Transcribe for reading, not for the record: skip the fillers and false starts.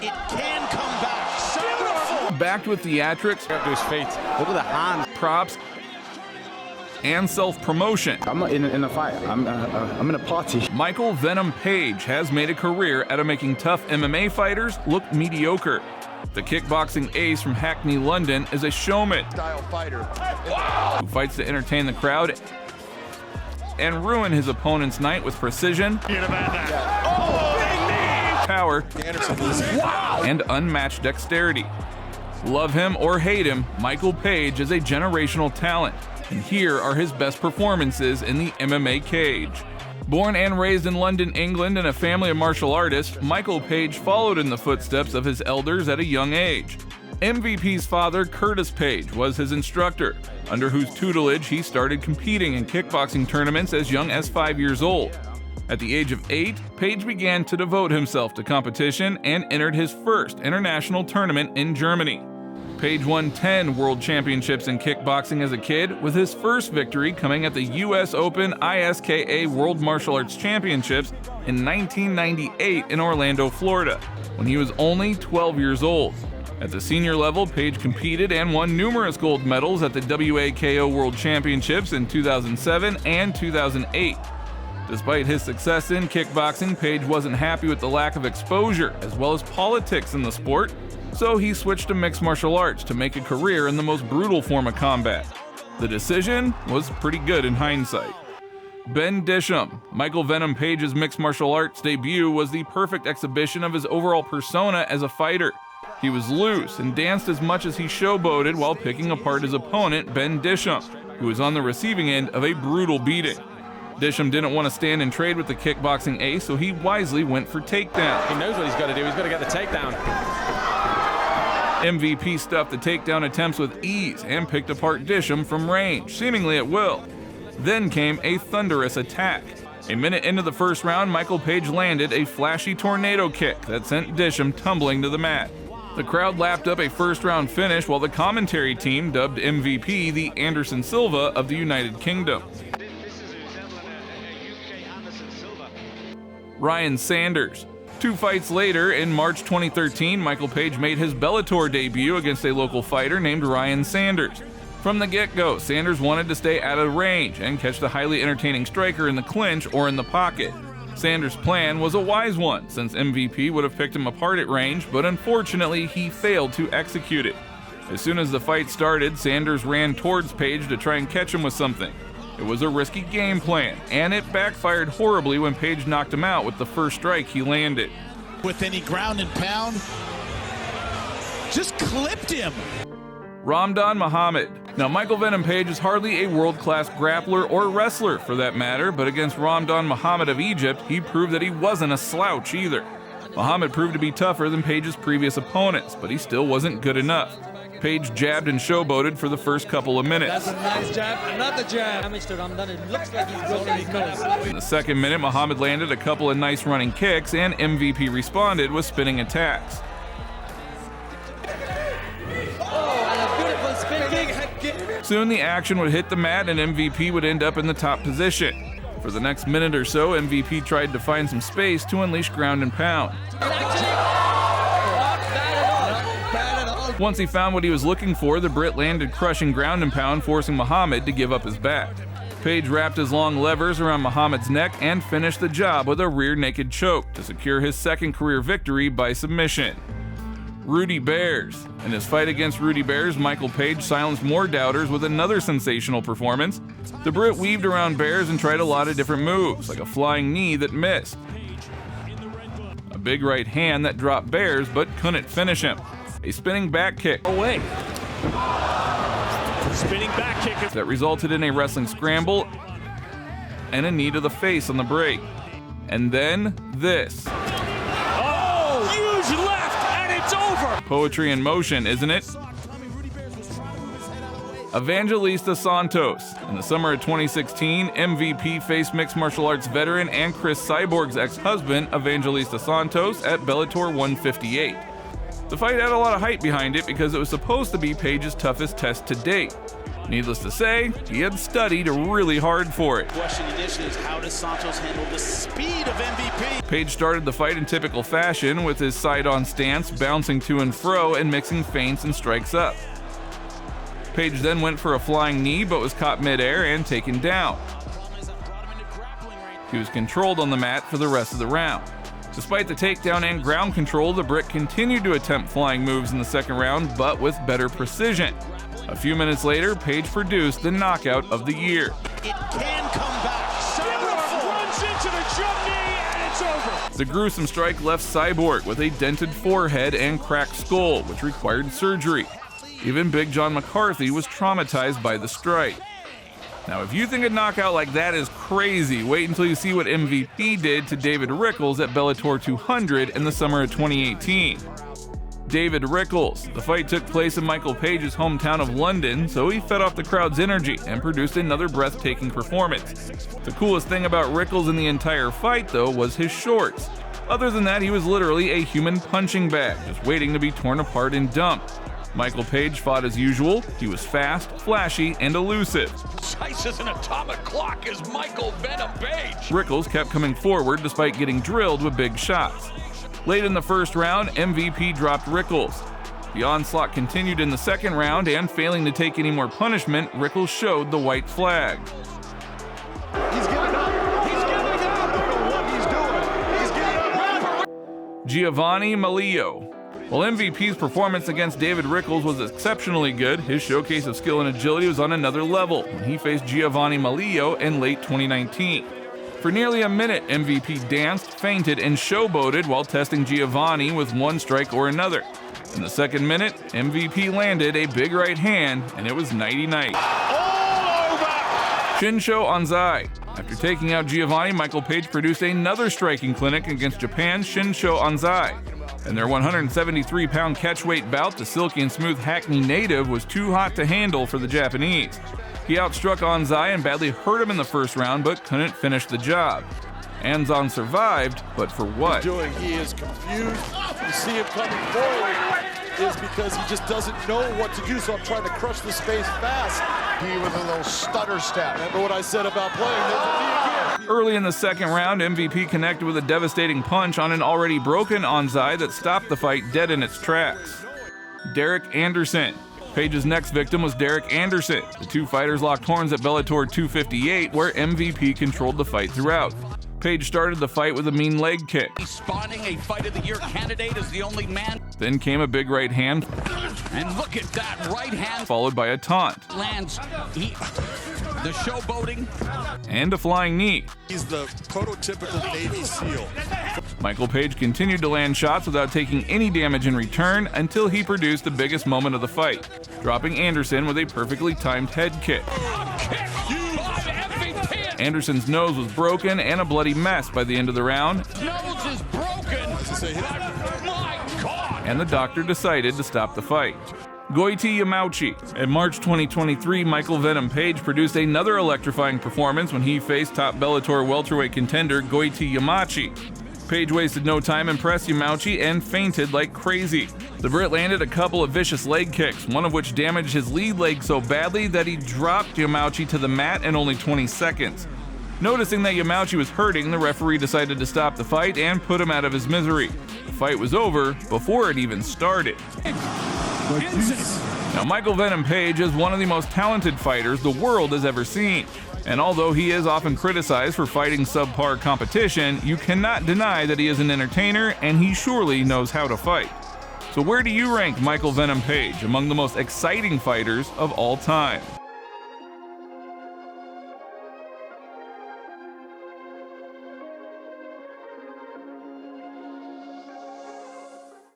It can come back. Beautiful. Backed with theatrics, Up to his feet. Look at the hands. props, and self-promotion. I'm not in a fight. I'm in a party. Michael Venom Page has made a career out of making tough MMA fighters look mediocre. The kickboxing ace from Hackney, London, is a showman Style fighter. who fights to entertain the crowd and ruin his opponent's night with precision, power, and unmatched dexterity. Love him or hate him, Michael Page is a generational talent, and here are his best performances in the MMA cage. Born and raised in London, England, in a family of martial artists, Michael Page followed in the footsteps of his elders at a young age. MVP's father, Curtis Page, was his instructor, under whose tutelage he started competing in kickboxing tournaments as young as 5 years old. At the age of 8, Page began to devote himself to competition and entered his first international tournament in Germany. Page won 10 world championships in kickboxing as a kid, with his first victory coming at the US Open ISKA World Martial Arts Championships in 1998 in Orlando, Florida, when he was only 12 years old. At the senior level, Page competed and won numerous gold medals at the WAKO World Championships in 2007 and 2008. Despite his success in kickboxing, Page wasn't happy with the lack of exposure as well as politics in the sport, so he switched to mixed martial arts to make a career in the most brutal form of combat. The decision was pretty good in hindsight. Ben Disham, Michael Venom Page's mixed martial arts debut, was the perfect exhibition of his overall persona as a fighter. He was loose and danced as much as he showboated while picking apart his opponent, Ben Disham, who was on the receiving end of a brutal beating. Disham didn't want to stand and trade with the kickboxing ace, so he wisely went for takedown. He knows what he's got to do. He's got to get the takedown. MVP stuffed the takedown attempts with ease and picked apart Disham from range, seemingly at will. Then came a thunderous attack. A minute into the first round, Michael Page landed a flashy tornado kick that sent Disham tumbling to the mat. The crowd lapped up a first-round finish while the commentary team dubbed MVP the Anderson Silva of the United Kingdom. Ryan Sanders. 2 fights later, in March 2013, Michael Page made his Bellator debut against a local fighter named Ryan Sanders. From the get-go, Sanders wanted to stay out of range and catch the highly entertaining striker in the clinch or in the pocket. Sanders' plan was a wise one, since MVP would have picked him apart at range, but unfortunately he failed to execute it. As soon as the fight started, Sanders ran towards Page to try and catch him with something. It was a risky game plan, and it backfired horribly when Page knocked him out with the first strike he landed. With any ground and pound, just clipped him. Ramdan Muhammad. Now, Michael Venom Page is hardly a world-class grappler or wrestler for that matter, but against Ramdan Muhammad of Egypt, he proved that he wasn't a slouch either. Muhammad proved to be tougher than Page's previous opponents, but he still wasn't good enough. Page jabbed and showboated for the first couple of minutes. That's a nice jab, another jab. Damage to Ramdan, it looks like he's broken his nose. In the second minute, Muhammad landed a couple of nice running kicks, and MVP responded with spinning attacks. Oh, and a beautiful spinning kick. Soon the action would hit the mat, and MVP would end up in the top position. For the next minute or so, MVP tried to find some space to unleash ground and pound. Once he found what he was looking for, the Brit landed crushing ground and pound, forcing Muhammad to give up his back. Page wrapped his long levers around Muhammad's neck and finished the job with a rear naked choke to secure his second career victory by submission. Rudy Bears. In his fight against Rudy Bears, Michael Page silenced more doubters with another sensational performance. The Brit weaved around Bears and tried a lot of different moves, like a flying knee that missed, a big right hand that dropped Bears but couldn't finish him, a spinning back kick away. Spinning back kick that resulted in a wrestling scramble and a knee to the face on the break. And then this. Oh, huge left, and it's over. Poetry in motion, isn't it? Evangelista Santos. In the summer of 2016, MVP faced mixed martial arts veteran and Chris Cyborg's ex-husband, Evangelista Santos, at Bellator 158. The fight had a lot of hype behind it because it was supposed to be Page's toughest test to date. Needless to say, he had studied really hard for it. The question initially is, how does Santos handle the speed of MVP? Page started the fight in typical fashion with his side-on stance, bouncing to and fro and mixing feints and strikes up. Page then went for a flying knee but was caught mid-air and taken down. He was controlled on the mat for the rest of the round. Despite the takedown and ground control, the Brit continued to attempt flying moves in the second round, but with better precision. A few minutes later, Page produced the knockout of the year. It can come back. Runs into the jump knee, and it's over. The gruesome strike left Cyborg with a dented forehead and cracked skull, which required surgery. Even Big John McCarthy was traumatized by the strike. Now, if you think a knockout like that is crazy, wait until you see what MVP did to David Rickles at Bellator 200 in the summer of 2018. David Rickles. The fight took place in Michael Page's hometown of London, so he fed off the crowd's energy and produced another breathtaking performance. The coolest thing about Rickles in the entire fight, though, was his shorts. Other than that, he was literally a human punching bag, just waiting to be torn apart and dumped. Michael Page fought as usual. He was fast, flashy, and elusive. Precise as an atomic clock is Michael Venom Page. Rickles kept coming forward despite getting drilled with big shots. Late in the first round, MVP dropped Rickles. The onslaught continued in the second round, and failing to take any more punishment, Rickles showed the white flag. He's giving up. He's giving up. I don't know what he's doing. He's giving up. Giovani Malo. While MVP's performance against David Rickles was exceptionally good, his showcase of skill and agility was on another level when he faced Giovani Malo in late 2019. For nearly a minute, MVP danced, feinted, and showboated while testing Giovani with one strike or another. In the second minute, MVP landed a big right hand, and it was nighty-night. Shino Onai. After taking out Giovani, Michael Page produced another striking clinic against Japan's Shino Onai. And their 173-pound catchweight bout, the silky and smooth Hackney native was too hot to handle for the Japanese. He outstruck Onai and badly hurt him in the first round, but couldn't finish the job. Anzan survived, but for what? He is confused. You see him coming forward is because he just doesn't know what to do, so I'm trying to crush the space fast. He with a little stutter step. Remember what I said about playing? There's a knee again. Early in the second round, MVP connected with a devastating punch on an already broken Onai that stopped the fight dead in its tracks. Derek Anderson. Page's next victim was Derek Anderson. The two fighters locked horns at Bellator 258, where MVP controlled the fight throughout. Page started the fight with a mean leg kick. He's spawning a Fight of the Year candidate as the only man. Then came a big right hand, And look at that right hand followed by a taunt, lands. The showboating. and a flying knee. He's the prototypical Navy SEAL. Michael Page continued to land shots without taking any damage in return until he produced the biggest moment of the fight, dropping Anderson with a perfectly timed head kick. Anderson's nose was broken and a bloody mess by the end of the round, Nose is broken. My God. and the doctor decided to stop the fight. Goti Yachi. In March 2023, Michael Venom Page produced another electrifying performance when he faced top Bellator welterweight contender Goti Yachi. Page wasted no time and pressed Yachi and feinted like crazy. The Brit landed a couple of vicious leg kicks, one of which damaged his lead leg so badly that he dropped Yachi to the mat in only 20 seconds. Noticing that Yachi was hurting, the referee decided to stop the fight and put him out of his misery. The fight was over before it even started. Now, Michael Venom Page is one of the most talented fighters the world has ever seen. And although he is often criticized for fighting subpar competition, you cannot deny that he is an entertainer and he surely knows how to fight. So where do you rank Michael Venom Page among the most exciting fighters of all time?